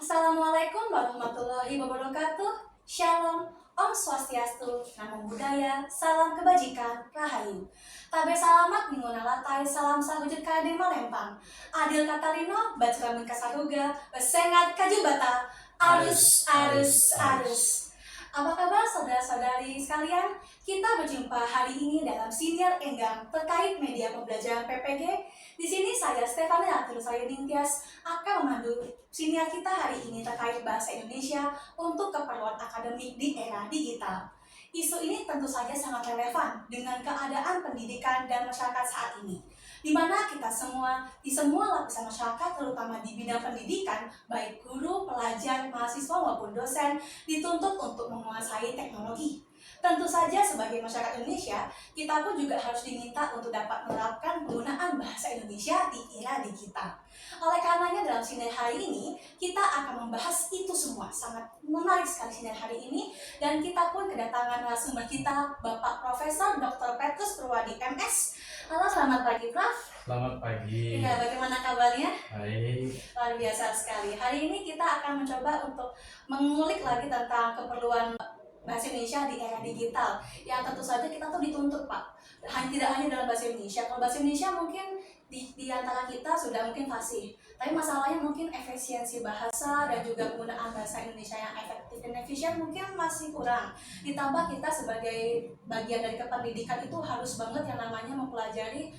Assalamualaikum warahmatullahi wabarakatuh. Shalom, Om Swastiastu, Namo Buddhaya, Salam Kebajikan, Rahayu. Tabe salamat minguna latai, salam sahujud kade malempang. Adil katarino, bacramin kasaruga, besengat kajubata, arus, arus, arus. Apa kabar saudara-saudari sekalian? Kita berjumpa hari ini dalam siniar enggang terkait media pembelajaran PPG. Di sini saya Stefani Aturusaya Ningtyas akan memandu siniar kita hari ini terkait bahasa Indonesia untuk keperluan akademik di era digital. Isu ini tentu saja sangat relevan dengan keadaan pendidikan dan masyarakat saat ini, di mana kita semua, di semua lapisan masyarakat, terutama di bidang pendidikan, baik guru, pelajar, mahasiswa maupun dosen, dituntut untuk menguasai teknologi. Tentu saja sebagai masyarakat Indonesia, kita pun juga harus diminta untuk dapat menerapkan penggunaan bahasa Indonesia di era digital. Oleh karenanya dalam siniar hari ini, kita akan membahas itu semua. Sangat menarik sekali siniar hari ini, dan kita pun kedatangan narasumber kita, Bapak Profesor Dr. Petrus Purwadi MS. Halo, selamat pagi Prof. Selamat pagi. Ya, bagaimana kabarnya? Baik. Luar biasa sekali. Hari ini kita akan mencoba untuk mengulik lagi tentang keperluan bahasa Indonesia di era digital, yang tentu saja kita tuh dituntut Pak, tidak hanya dalam bahasa Indonesia. Kalau bahasa Indonesia mungkin di antara kita sudah mungkin fasih, tapi masalahnya mungkin efisiensi bahasa dan juga penggunaan bahasa Indonesia yang efektif dan efisien mungkin masih kurang. Ditambah kita sebagai bagian dari kependidikan itu harus banget yang namanya mempelajari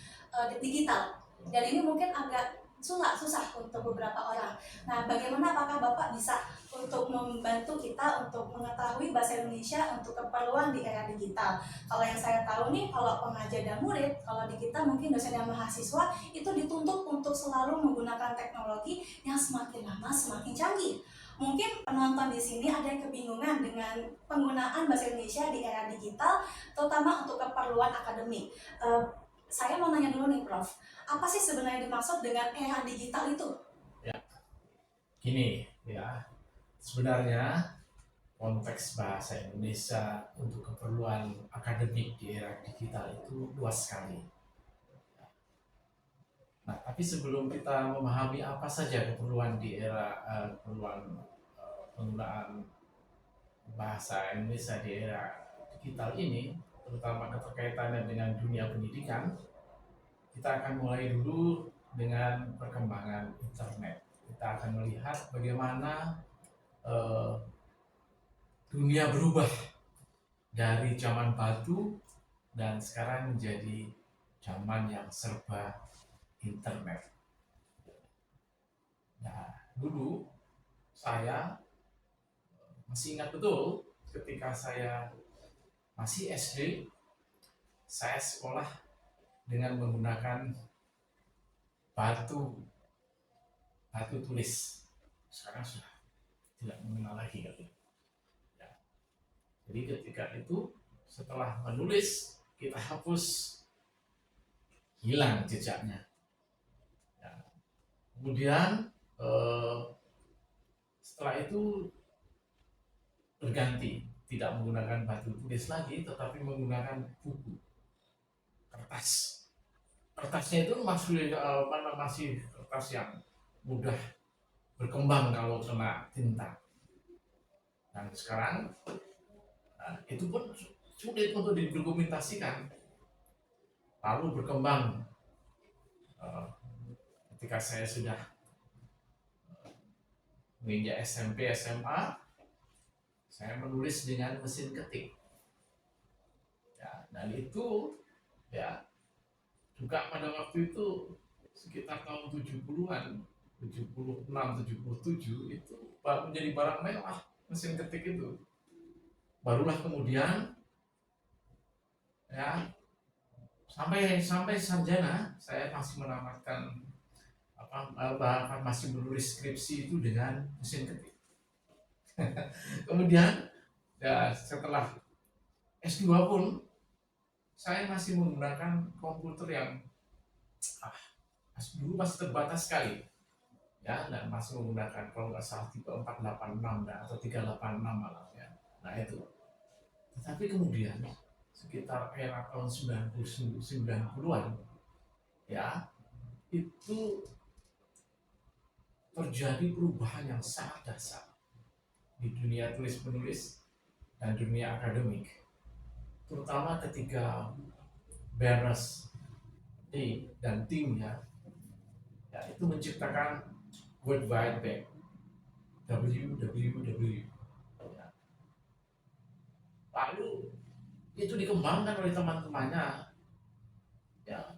digital, dan ini mungkin agak susah untuk beberapa orang. Nah, bagaimana, apakah Bapak bisa untuk membantu kita untuk mengetahui bahasa Indonesia untuk keperluan di era digital? Kalau yang saya tahu nih, kalau pengajar dan murid, kalau di kita mungkin dosen dan mahasiswa itu dituntut untuk selalu menggunakan teknologi yang semakin lama semakin canggih. Mungkin penonton di sini ada yang kebingungan dengan penggunaan bahasa Indonesia di era digital, terutama untuk keperluan akademik. Saya mau nanya dulu nih Prof, apa sih sebenarnya dimaksud dengan era digital itu? Ya, gini ya, sebenarnya konteks bahasa Indonesia untuk keperluan akademik di era digital itu luas sekali. Nah, tapi sebelum kita memahami apa saja keperluan di era penggunaan bahasa Indonesia di era digital ini, terutama keterkaitannya dengan dunia pendidikan, kita akan mulai dulu dengan perkembangan internet. Kita akan melihat bagaimana dunia berubah dari zaman batu dan sekarang menjadi zaman yang serba internet. Nah, dulu saya masih ingat betul ketika saya masih SD, saya sekolah dengan menggunakan batu tulis. Sekarang sudah tidak mengenal lagi kali. Ya. Jadi ketika itu setelah menulis kita hapus, hilang jejaknya. Ya. Kemudian setelah itu berganti, tidak menggunakan batu tulis lagi, tetapi menggunakan buku kertas. Kertasnya itu masih kertas yang mudah berkembang kalau kena tinta. Dan sekarang itu pun sulit untuk didokumentasikan. Lalu berkembang ketika saya sudah menginjak SMP, SMA, saya menulis dengan mesin ketik. Ya, dan itu ya juga pada waktu itu sekitar tahun 70-an, 76, 77 itu menjadi barang mewah mesin ketik itu. Barulah kemudian ya sampai sarjana saya masih menamatkan bahkan masih menulis skripsi itu dengan mesin ketik. Kemudian ya setelah S2 pun saya masih menggunakan komputer yang dulu masih terbatas sekali, ya, dan masih menggunakan kalau nggak salah tipe 486 atau 386 malah ya. Nah itu. Tetapi kemudian sekitar era tahun 90-an ya, itu terjadi perubahan yang sangat dasar di dunia tulis menulis dan dunia akademik, terutama ketika Berners-Lee dan timnya itu menciptakan World Wide Web WWW. Ya. Lalu itu dikembangkan oleh teman-temannya, ya,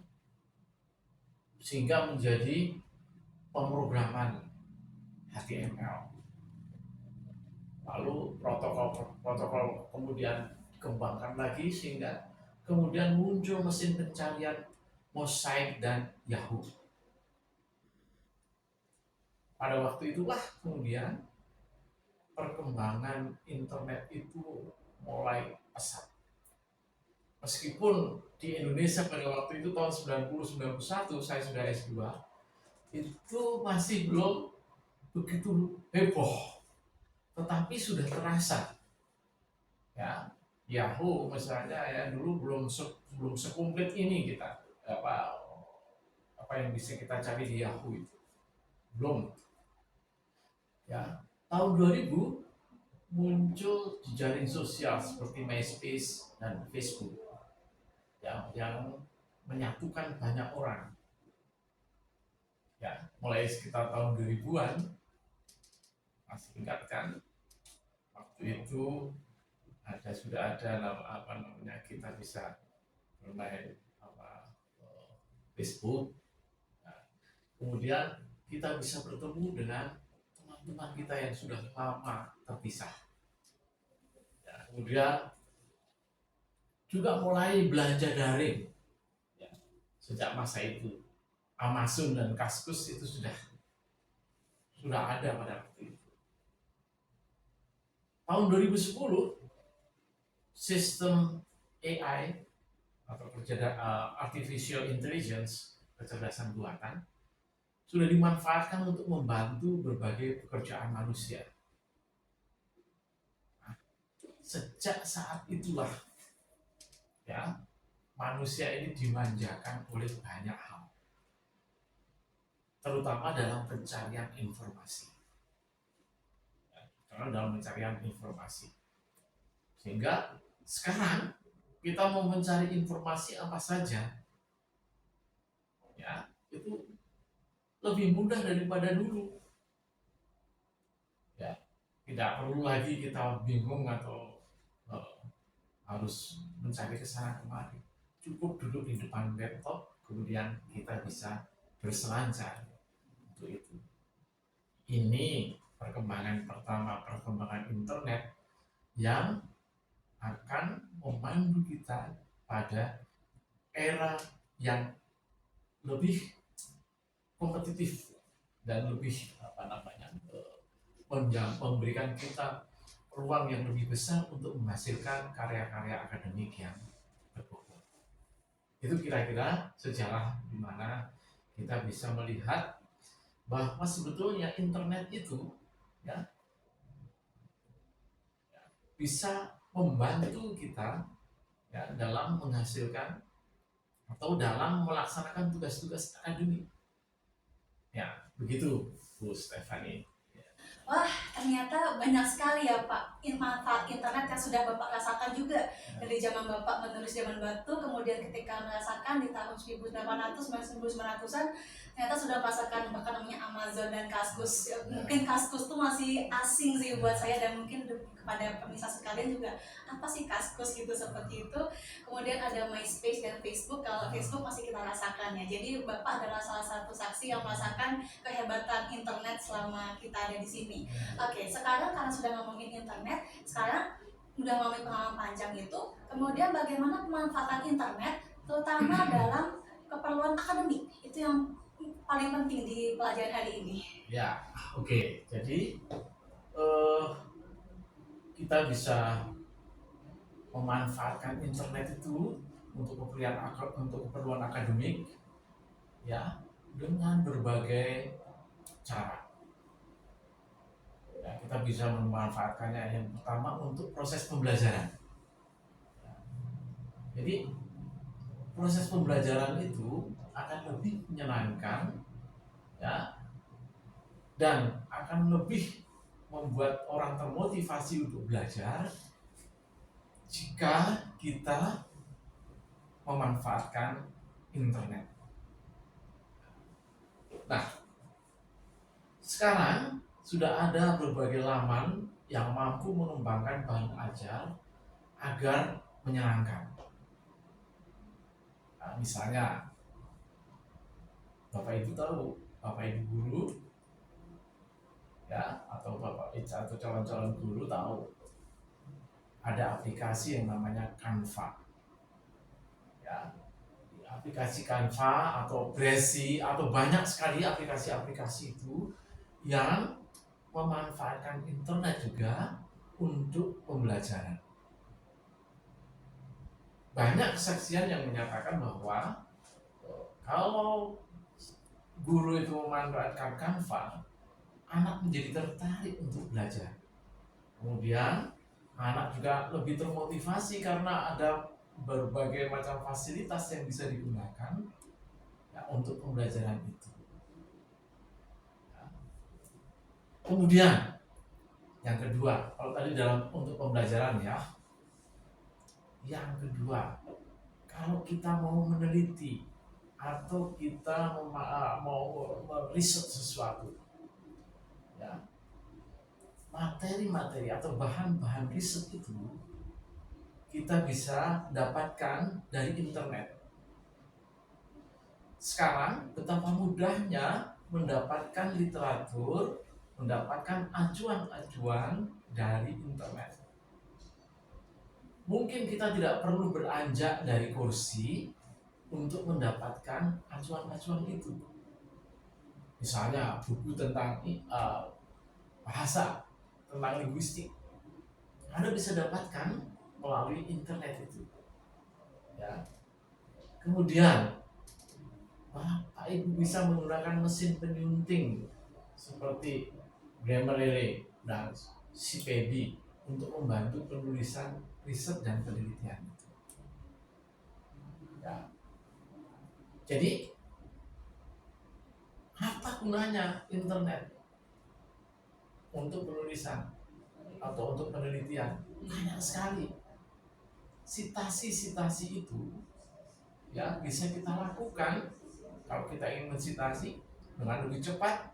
sehingga menjadi pemrograman HTML. Lalu protokol kemudian dikembangkan lagi sehingga kemudian muncul mesin pencarian Mosaic dan Yahoo. Pada waktu itulah kemudian perkembangan internet itu mulai pesat. Meskipun di Indonesia pada waktu itu tahun 90-91 saya sudah S2, itu masih belum begitu heboh, tetapi sudah terasa. Ya, Yahoo misalnya ya dulu belum sekomplit ini kita apa yang bisa kita cari di Yahoo itu belum. Ya, tahun 2000 muncul jejaring sosial seperti MySpace dan Facebook yang menyatukan banyak orang. Ya, mulai sekitar tahun 2000-an, masih ingat kan, waktu itu sudah ada kita bisa bermain Facebook. Nah, kemudian kita bisa bertemu dengan teman-teman kita yang sudah lama terpisah. Ya, kemudian juga mulai belanja daring. Ya, sejak masa itu Amazon dan Kaskus itu sudah ada pada waktu itu. Tahun 2010 sistem AI atau artificial intelligence, kecerdasan buatan, sudah dimanfaatkan untuk membantu berbagai pekerjaan manusia. Nah, sejak saat itulah ya manusia ini dimanjakan oleh banyak hal, terutama dalam pencarian informasi. Sehingga sekarang kita mau mencari informasi apa saja, ya itu lebih mudah daripada dulu. Ya, tidak perlu lagi kita bingung atau harus mencari kesana kemari. Cukup duduk di depan laptop, kemudian kita bisa berselancar untuk itu. Ini perkembangan internet yang akan memandu kita pada era yang lebih kompetitif dan lebih memberikan kita ruang yang lebih besar untuk menghasilkan karya-karya akademik yang berbobot. Itu kira-kira sejarah di mana kita bisa melihat bahwa sebetulnya internet itu ya bisa membantu kita ya dalam menghasilkan atau dalam melaksanakan tugas-tugas akademik. Ya, begitu Bu Stephanie. Wah, ternyata banyak sekali ya Pak manfaat internet yang sudah Bapak rasakan juga dari zaman Bapak menulis zaman batu, kemudian ketika merasakan di tahun 1800, 1900-an, ternyata sudah merasakan bahkan namanya Amazon dan Kaskus. Mungkin Kaskus tuh masih asing sih buat saya dan mungkin kepada pemirsa sekalian juga apa sih Kaskus gitu seperti itu. Kemudian ada MySpace dan Facebook. Kalau Facebook masih kita rasakan ya. Jadi Bapak adalah salah satu saksi yang merasakan kehebatan internet selama kita ada di sini. Oke, sekarang karena sudah ngomongin internet, sekarang udah ngomongin pengalaman panjang itu, kemudian bagaimana pemanfaatan internet terutama dalam keperluan akademik, itu yang paling penting di pelajaran hari ini. Ya, oke. Jadi kita bisa memanfaatkan internet itu untuk keperluan akademik ya dengan berbagai cara. Ya, kita bisa memanfaatkannya yang pertama untuk proses pembelajaran. Jadi proses pembelajaran itu akan lebih menyenangkan ya dan akan lebih membuat orang termotivasi untuk belajar jika kita memanfaatkan internet. Nah, sekarang sudah ada berbagai laman yang mampu mengembangkan bahan ajar agar menyenangkan. Nah, misalnya, Bapak Ibu tahu, Bapak Ibu guru, ya, atau Bapak atau calon-calon guru tahu ada aplikasi yang namanya Canva. Ya, aplikasi Canva atau Prezi atau banyak sekali aplikasi-aplikasi itu yang memanfaatkan internet juga untuk pembelajaran. Banyak kesaksian yang menyatakan bahwa kalau guru itu memanfaatkan Canva, anak menjadi tertarik untuk belajar. Kemudian anak juga lebih termotivasi karena ada berbagai macam fasilitas yang bisa digunakan ya, untuk pembelajaran itu. Kemudian yang kedua, kalau tadi untuk pembelajaran ya, yang kedua, kalau kita mau meneliti atau kita mau meriset sesuatu, ya, materi-materi atau bahan-bahan riset itu kita bisa dapatkan dari internet. Sekarang betapa mudahnya mendapatkan literatur, mendapatkan acuan-acuan dari internet. Mungkin kita tidak perlu beranjak dari kursi untuk mendapatkan acuan-acuan itu. Misalnya buku tentang bahasa, tentang linguistik, Anda bisa dapatkan melalui internet itu. Ya. Kemudian Bapak Ibu bisa menggunakan mesin penyunting seperti Grammarly dan CPB untuk membantu penulisan riset dan penelitian itu. Ya. Jadi apa gunanya internet untuk penulisan atau untuk penelitian? Banyak sekali. Sitasi-sitasi itu ya bisa kita lakukan kalau kita ingin mensitasi dengan lebih cepat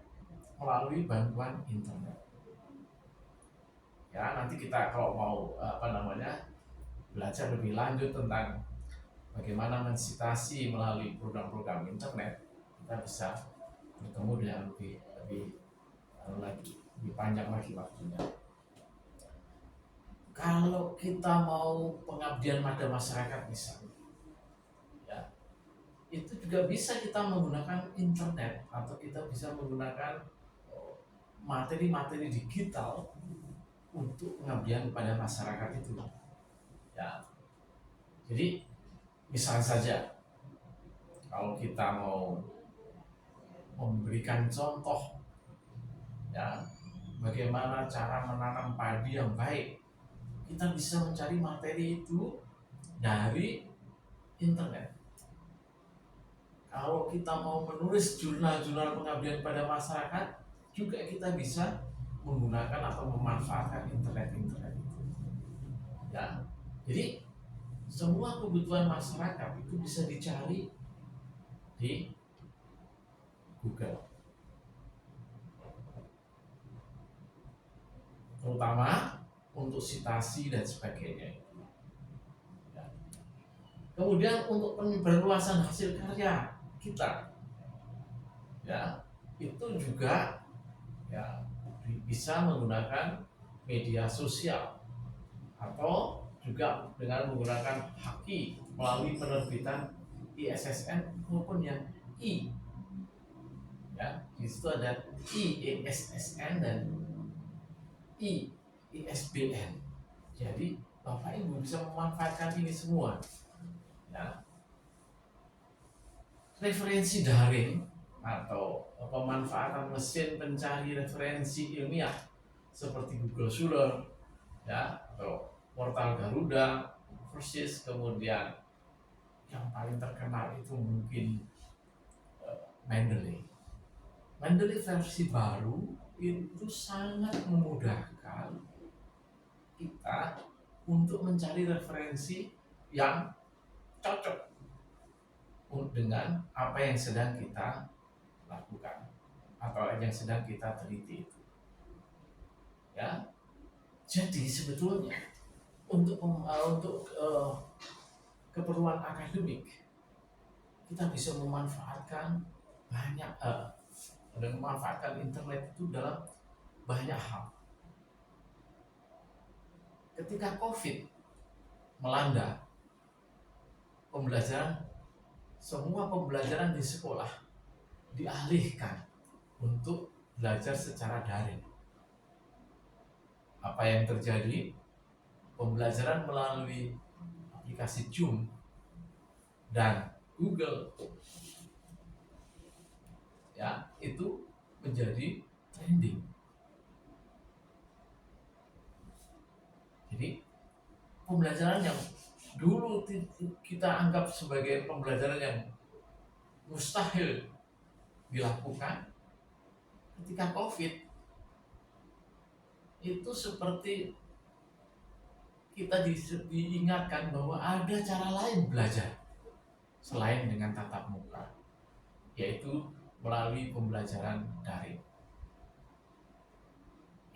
melalui bantuan internet. Ya, nanti kita kalau mau belajar lebih lanjut tentang bagaimana mensitasi melalui program-program internet, kita bisa bertemu dengan lebih panjang lagi waktunya. Kalau kita mau pengabdian pada masyarakat misalnya, ya, itu juga bisa kita menggunakan internet atau kita bisa menggunakan materi-materi digital untuk pengabdian kepada masyarakat itu. Ya, jadi misalnya saja kalau kita mau memberikan contoh, ya, bagaimana cara menanam padi yang baik, kita bisa mencari materi itu dari internet. Kalau kita mau menulis jurnal-jurnal pengabdian pada masyarakat, juga kita bisa menggunakan atau memanfaatkan internet itu. Ya, jadi semua kebutuhan masyarakat itu bisa dicari di Google. Terutama untuk sitasi dan sebagainya. Ya. Kemudian untuk perluasan hasil karya kita, ya, itu juga ya bisa menggunakan media sosial atau juga dengan menggunakan Haki melalui penerbitan ISSN maupun yang I. Ya, di situ ada ISSN dan ISBN. Jadi Bapak Ibu bisa memanfaatkan ini semua. Ya. Referensi daring atau pemanfaatan mesin pencari referensi ilmiah seperti Google Scholar, ya, atau portal Garuda, Versis, kemudian yang paling terkenal itu mungkin Mendeley. Mendeley versi baru itu sangat memudahkan kita untuk mencari referensi yang cocok dengan apa yang sedang kita lakukan atau yang sedang kita teliti itu. Ya, jadi sebetulnya untuk keperluan akademik kita bisa memanfaatkan banyak dan memanfaatkan internet itu dalam banyak hal. Ketika COVID melanda, semua pembelajaran di sekolah dialihkan untuk belajar secara daring. Apa yang terjadi? Pembelajaran melalui aplikasi Zoom dan Google ya itu menjadi trending. Jadi pembelajaran yang dulu kita anggap sebagai pembelajaran yang mustahil dilakukan, ketika COVID itu seperti kita diingatkan bahwa ada cara lain belajar selain dengan tatap muka, yaitu melalui pembelajaran daring.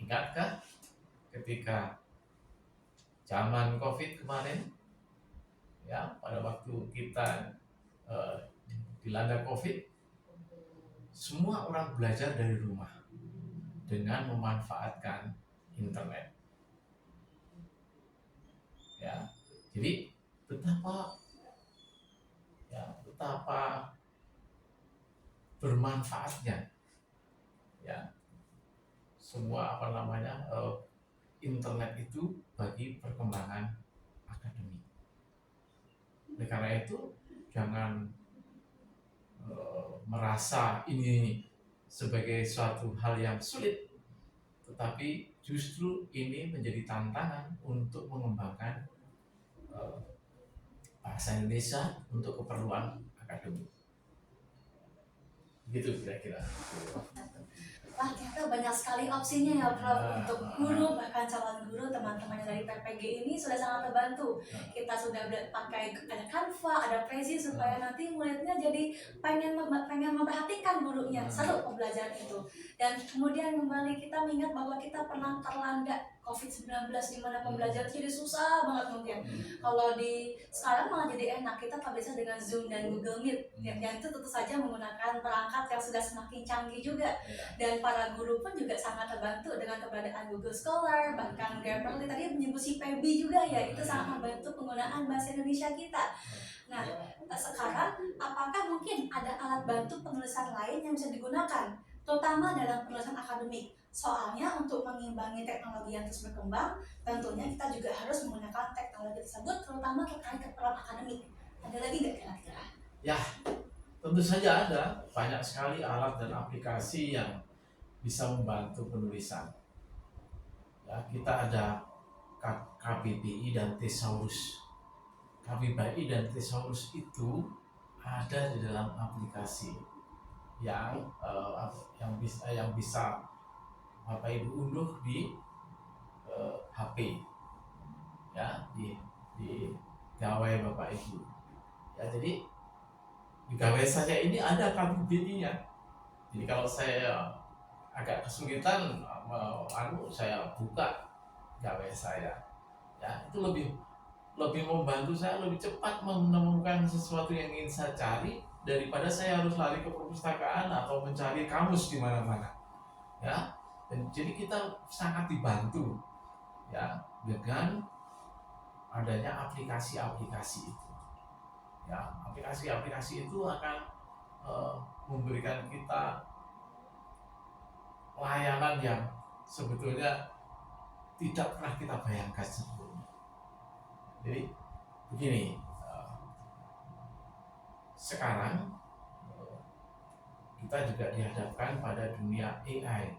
Ingatkah ketika zaman COVID kemarin, ya pada waktu kita dilanda COVID, semua orang belajar dari rumah dengan memanfaatkan internet. Ya, jadi betapa bermanfaatnya ya semua internet itu bagi perkembangan akademik. Oleh karena itu jangan merasa ini sebagai suatu hal yang sulit, tetapi justru ini menjadi tantangan untuk mengembangkan bahasa Indonesia untuk keperluan akademik. Gitu kira-kira. Wah, ternyata banyak sekali opsinya ya Prof. Untuk guru, bahkan calon guru, teman-teman yang dari PPG ini sudah sangat terbantu. Kita sudah pakai ada Canva, ada Prezi supaya nanti muridnya jadi pengen memperhatikan gurunya, seru pembelajaran itu. Dan kemudian kembali kita mengingat bahwa kita pernah terlanda COVID-19 di mana pembelajaran jadi susah banget mungkin. Kalau di sekarang malah jadi enak, kita terbiasa dengan Zoom dan Google Meet. Yang itu tentu saja menggunakan perangkat yang sudah semakin canggih juga. Dan para guru pun juga sangat terbantu dengan keberadaan Google Scholar, bahkan Grammarly tadi menyebut si PB juga ya, itu sangat membantu penggunaan bahasa Indonesia kita. Nah, sekarang apakah mungkin ada alat bantu penulisan lain yang bisa digunakan, terutama dalam penulisan akademik? Soalnya untuk mengimbangi teknologi yang terus berkembang, tentunya kita juga harus menggunakan teknologi tersebut, terutama terkait keperluan akademik. Ada lagi nggak kira-kira? Ya, tentu saja ada banyak sekali alat dan aplikasi yang bisa membantu penulisan. Ya, kita ada KBBI dan Thesaurus. KBBI dan Thesaurus itu ada di dalam aplikasi yang bisa Bapak Ibu unduh di HP, ya di gawai Bapak Ibu. Ya, jadi di gawai saya ini ada KBBI-nya. Jadi kalau saya agak kesulitan saya buka gawai saya, ya itu lebih membantu saya lebih cepat menemukan sesuatu yang ingin saya cari daripada saya harus lari ke perpustakaan atau mencari kamus di mana-mana, ya. Dan jadi kita sangat dibantu ya dengan adanya aplikasi-aplikasi itu. Ya, aplikasi-aplikasi itu akan memberikan kita layanan yang sebetulnya tidak pernah kita bayangkan sebelumnya. Jadi begini, sekarang kita juga dihadapkan pada dunia AI,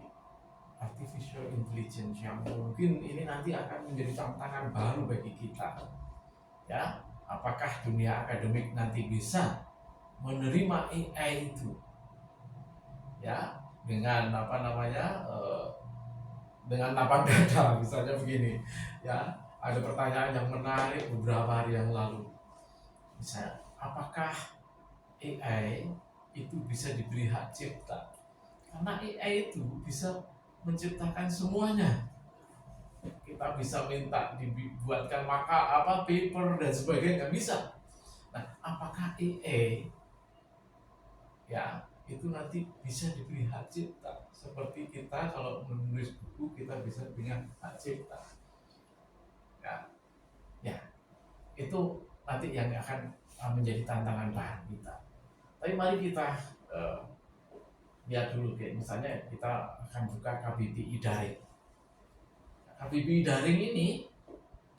Artificial Intelligence, yang mungkin ini nanti akan menjadi tantangan baru bagi kita. Ya, apakah dunia akademik nanti bisa menerima AI itu? Ya, dengan dengan lapang dada, misalnya begini ya. Ada pertanyaan yang menarik beberapa hari yang lalu, misalnya apakah AI itu bisa diberi hak cipta, karena AI itu bisa menciptakan semuanya. Kita bisa minta dibuatkan paper dan sebagainya, bisa. Nah, apakah AI ya itu nanti bisa diberi hak cipta seperti kita kalau menulis buku kita bisa dengan hak cipta ya? Ya, itu nanti yang akan menjadi tantangan bahan kita. Tapi mari kita lihat dulu, kayak misalnya kita akan buka KBBI Daring. KBBI Daring ini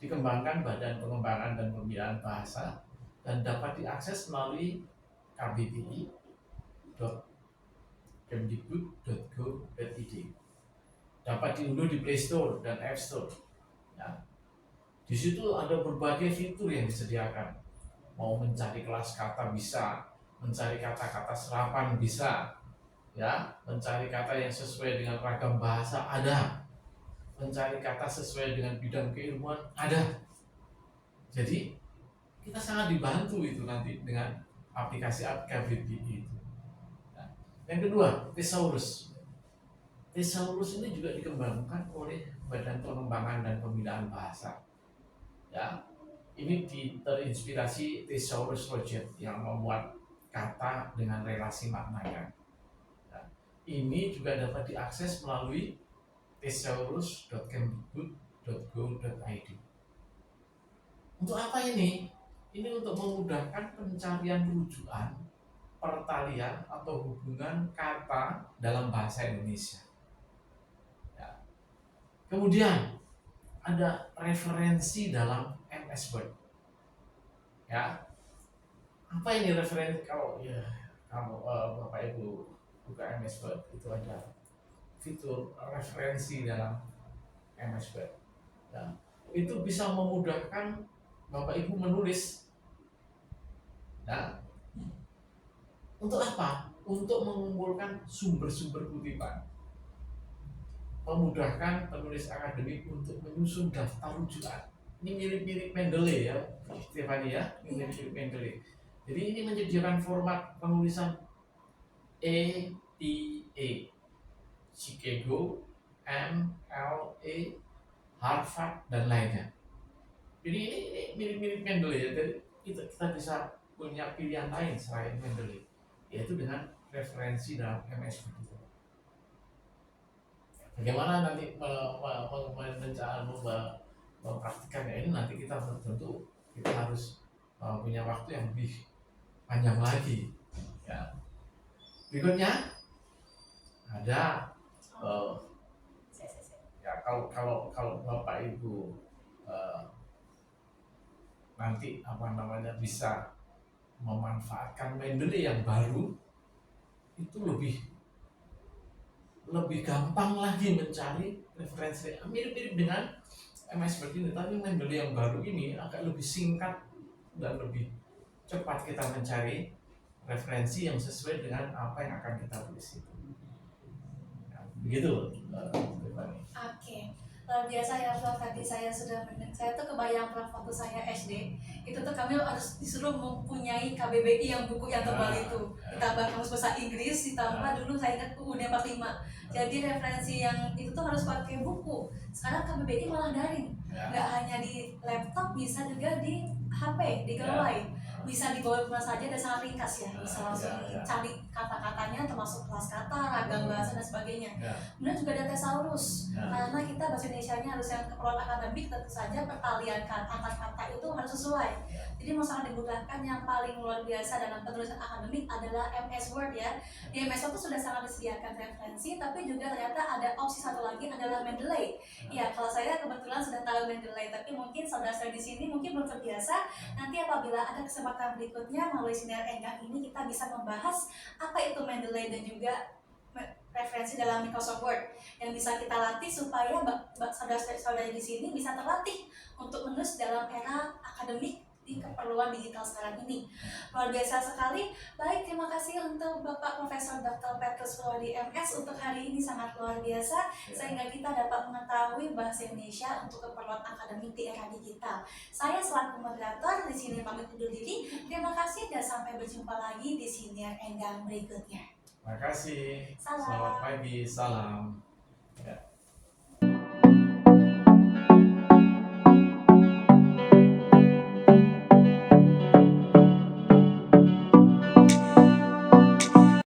dikembangkan Badan Pengembangan dan Pembinaan Bahasa dan dapat diakses melalui kbbi.kemdikbud.go.id. Dapat diunduh di Play Store dan App Store. Ya. Di situ ada berbagai fitur yang disediakan. Mau mencari kelas kata bisa, mencari kata-kata serapan bisa, ya, mencari kata yang sesuai dengan ragam bahasa ada, mencari kata sesuai dengan bidang keilmuan ada. Jadi kita sangat dibantu itu nanti dengan aplikasi KBBI itu. Nah, yang kedua, Thesaurus. Thesaurus ini juga dikembangkan oleh Badan Pengembangan dan Pembinaan Bahasa. Ya, ini terinspirasi Thesaurus Project yang membuat kata dengan relasi maknanya. Nah, ini juga dapat diakses melalui thesaurus.kemdikbud.go.id. Untuk apa ini? Ini untuk memudahkan pencarian rujukan, pertalian atau hubungan kata dalam bahasa Indonesia. Ya. Kemudian ada referensi dalam MS Word. Ya, apa ini referensi? Kalau ya kamu Bapak Ibu buka MS Word itu ada fitur referensi dalam MS Word. Ya, itu bisa memudahkan Bapak Ibu menulis. Nah, untuk apa? Untuk mengumpulkan sumber-sumber kutipan, memudahkan penulis akademik untuk menyusun daftar rujukan. Ini mirip-mirip Mendeley ya, Stefani ya, ini mirip-mirip Mendeley. Jadi ini menyediakan format penulisan ETA, Chicago, MLA, Harvard dan lainnya. Jadi ini mirip-mirip Mendeley ya. Jadi kita bisa punya pilihan lain selain Mendeley, yaitu dengan referensi dalam MS begitu. Bagaimana nanti mempraktikannya ini, nanti kita tentu kita harus punya waktu yang lebih panjang lagi. Ya. Berikutnya ada ya kalau Bapak Ibu nanti bisa memanfaatkan Mendeley yang baru, itu lebih gampang lagi mencari referensi. Mirip-mirip dengan MS Word ini, tapi Mendeley yang baru ini agak lebih singkat dan lebih cepat kita mencari referensi yang sesuai dengan apa yang akan kita tulis itu. Ya, begitu, Oke, luar biasa ya Prof. Tadi saya tuh kebayang Prof waktu saya SD itu tuh kami harus disuruh mempunyai KBBI yang buku yang tebal itu, ditambah kamus bahasa Inggris, ditambah dulu saya ingat UUD 45. Jadi referensi yang itu tuh harus pakai buku. Sekarang KBBI malah daring, nggak hanya di laptop, bisa juga di HP, di gawai, bisa dibawa kemana saja dan sangat ringkas ya, bisa langsung cari kata-katanya termasuk kelas kata, ragam bahasa dan sebagainya. Kemudian juga ada Thesaurus, karena kita bahasa Indonesia-nya harus yang keperluan akademik, tentu saja pertalian antar kata itu harus sesuai. Jadi mau sangat dimudahkan. Yang paling luar biasa dalam penulisan akademik adalah MS Word ya. Di MS Word itu sudah sangat disediakan referensi, tapi juga ternyata ada opsi satu lagi adalah Mendeley. Ya, kalau saya kebetulan sudah tahu Mendeley, tapi mungkin saudara-saudara di sini mungkin belum terbiasa. Nanti apabila ada kesempatan berikutnya melalui sinar enggang ini, kita bisa membahas apa itu Mendeley dan juga referensi dalam Microsoft Word yang bisa kita latih supaya saudara-saudara di sini bisa terlatih untuk menulis dalam era akademik di keperluan digital sekarang ini. Luar biasa sekali. Baik, terima kasih untuk Bapak Profesor Dr. Petrus Purwadi MS untuk hari ini, sangat luar biasa sehingga kita dapat mengetahui bahasa Indonesia untuk keperluan akademik di era digital. Saya selaku moderator di sini pamit undur diri. Terima kasih dan sampai berjumpa lagi di siniar Enggang berikutnya. Terima kasih. Salam. Selamat pagi. Salam. Ya.